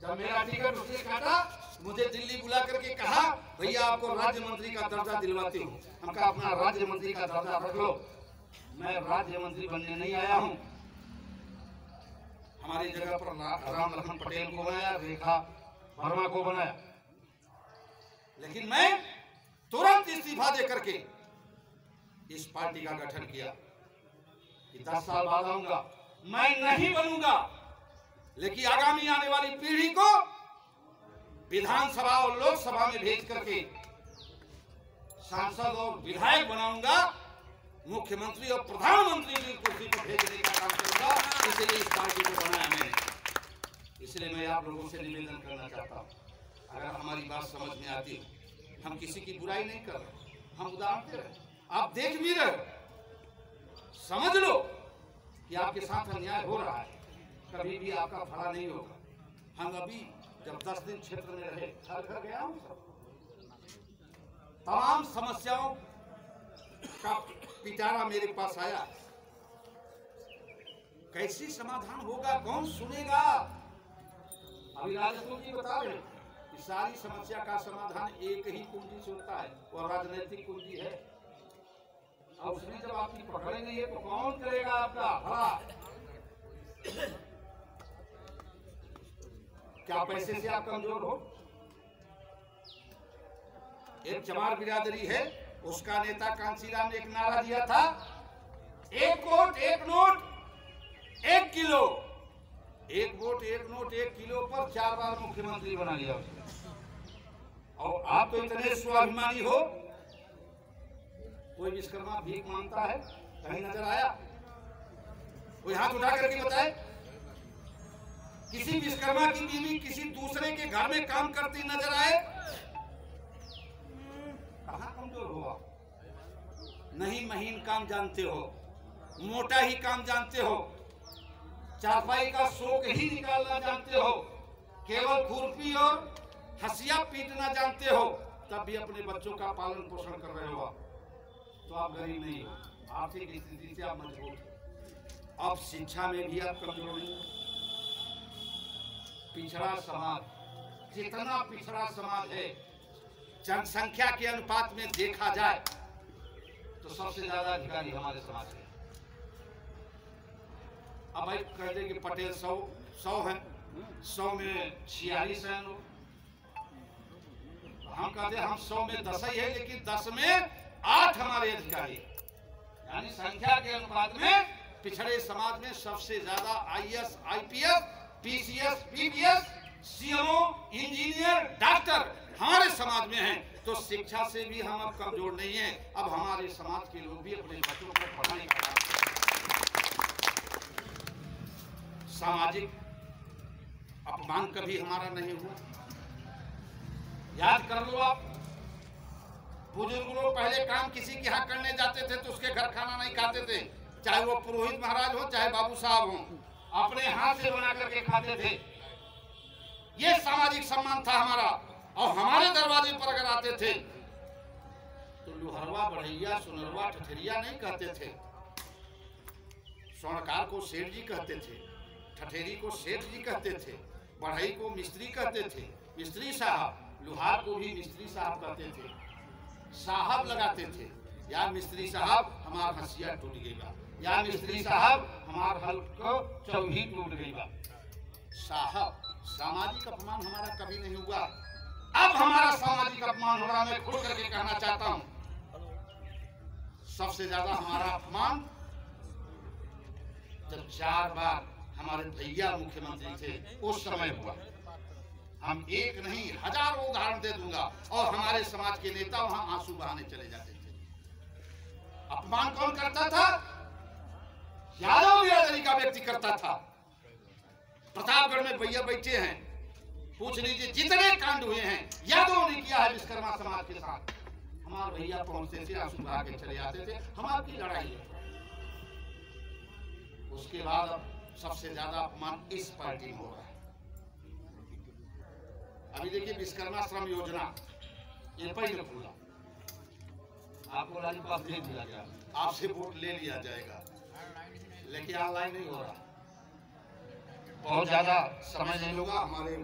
जब मेरा टिकट उसने काटा, मुझे दिल्ली बुला करके कहा भैया आपको राज्य मंत्री का दर्जा दिलवाती हूँ। हम कहा अपना राज्य मंत्री का दर्जा रख लो, मैं राज्य मंत्री बनने नहीं आया हूँ। हमारी जगह पर राम लखन पटेल को बनाया, रेखा वर्मा को बनाया, लेकिन मैं तुरंत इस्तीफा दे करके इस पार्टी का गठन किया कि 10 साल बाद आऊंगा। मैं नहीं बनूंगा, लेकिन आगामी आने वाली पीढ़ी को विधानसभा और लोकसभा में भेज करके सांसद और विधायक बनाऊंगा, मुख्यमंत्री और प्रधानमंत्री की कुर्सी पर भेजने का काम करूंगा। इसलिए इस पार्टी को बनाया मैंने। इसलिए मैं आप लोगों से निवेदन करना चाहता हूं, अगर हमारी बात समझ में आती है, हम किसी की बुराई नहीं कर रहे, हम उदाहरण दे रहे, आप देख भी रहे, समझ लो कि आपके साथ अन्याय हो रहा है, कभी भी आपका भला नहीं होगा। हम अभी जब 10 दिन क्षेत्र में रहे, घर घर गया हूं, तमाम समस्याओं का पिटारा मेरे पास आया। कैसी समाधान होगा, कौन सुनेगा? अभी राजस्थान जी बता रहे कि सारी समस्या का समाधान एक ही कुंजी से होता है, वो राजनीतिक कुंजी है। और उसमें जब आपकी पकड़े नहीं है तो कौन करेगा आपका भला? क्या पैसे से आप कमजोर हो? एक चमार बिरादरी है, उसका नेता कांसीराम ने एक नारा दिया था, 1 vote 1 note 1 kilo. 1 vote 1 note 1 kilo पर 4 बार मुख्यमंत्री बना लिया उसने। और आप तो इतने स्वाभिमानी हो, कोई विश्वकर्मा भीख मांगता है, कहीं नजर आया? कोई हाथ उठा करके बताए? किसी विश्वकर्मा की बीवी किसी दूसरे के घर में काम करती नजर आए? कहां कमजोर हुआ? नहीं महीन काम जानते हो, मोटा ही काम जानते हो, चारपाई का शोक ही निकालना जानते हो, केवल खुरपी और हंसिया पीटना जानते हो, तब भी अपने बच्चों का पालन पोषण कर रहे हो। तो आप गरीब नहीं हो, आर्थिक स्थिति से आप मजबूत हो। अब शिक्षा में भी आप कमजोर नहीं हो। पिछड़ा समाज, जितना पिछड़ा समाज है, जनसंख्या के अनुपात में देखा जाए तो सबसे ज्यादा अधिकारी हमारे समाज के। अब भाई कह दे कि पटेल 100 हैं, 100 में 46 हैं लोग। हम कहते हम 100 में 10 ही है, लेकिन 10 में 8 हमारे अधिकारी। यानी संख्या के अनुपात में पिछड़े समाज में सबसे ज्यादा IAS, IPS, PCS, PBS, CMO, engineer, doctor हमारे समाज में हैं। तो शिक्षा से भी हम अब कमजोर नहीं हैं। अब हमारे समाज के लोग भी अपने बच्चों को पढ़ाने का काम करते हैं। सामाजिक अपमान कभी हमारा नहीं हुआ। याद कर लो आप, बुजुर्ग लोग पहले काम किसी के यहाँ करने जाते थे तो उसके घर खाना नहीं खाते थे, चाहे वो पुरोहित महाराज हो चाहे बाबू साहब हो, अपने हाथ से बना करके खाते थे। ये सामाजिक सम्मान था हमारा। और हमारे दरवाजे पर अगर आते थे तो लुहरवा, बढ़ैया, सुनरवा, ठठेरिया नहीं कहते थे। स्वर्णकार को सेठ जी कहते थे, ठठेरी को सेठ जी कहते थे, बढ़ई को मिस्त्री कहते थे, मिस्त्री साहब, लुहार को भी मिस्त्री साहब कहते थे, साहब लगाते थे। या मिस्त्री साहब हमार हंसिया टूट गई बा, या मिस्त्री साहब हमार हल को चौही टूट गई बा। साहब, सामाजिक अपमान हमारा कभी नहीं हुआ। अब हमारा सामाजिक अपमान हो रहा। मैं खुल करके कहना चाहता हूं, सबसे ज्यादा हमारा अपमान जब 4 बार हमारे भैया मुख्यमंत्री थे उस समय हुआ। हम एक नहीं हजारों उदाहरण दे दूंगा। और हमारे समाज के नेता वहां आंसू बहाने चले जाते थे। अपमान कौन करता था? यादव बिरादरी का व्यक्ति करता था। प्रतापगढ़ में भैया बैठे हैं, पूछ लीजिए जितने कांड हुए हैं यादव ने किया है विश्वकर्मा समाज के साथ। हमारे भैया पहुंचते थे, आंसू बहा के चले जाते थे, हमारी लड़ाई है। उसके बाद अब सबसे ज्यादा अपमान इस पार्टी में हो रहा है। अभी देखिए विश्वकर्मा श्रम योजना, ये पहले खुला, आपको लॉलीपॉप दे दिया गया, आपसे वोट ले लिया जाएगा, लेकिन ऑनलाइन नहीं हो रहा। बहुत ज्यादा समय नहीं होगा। हमारे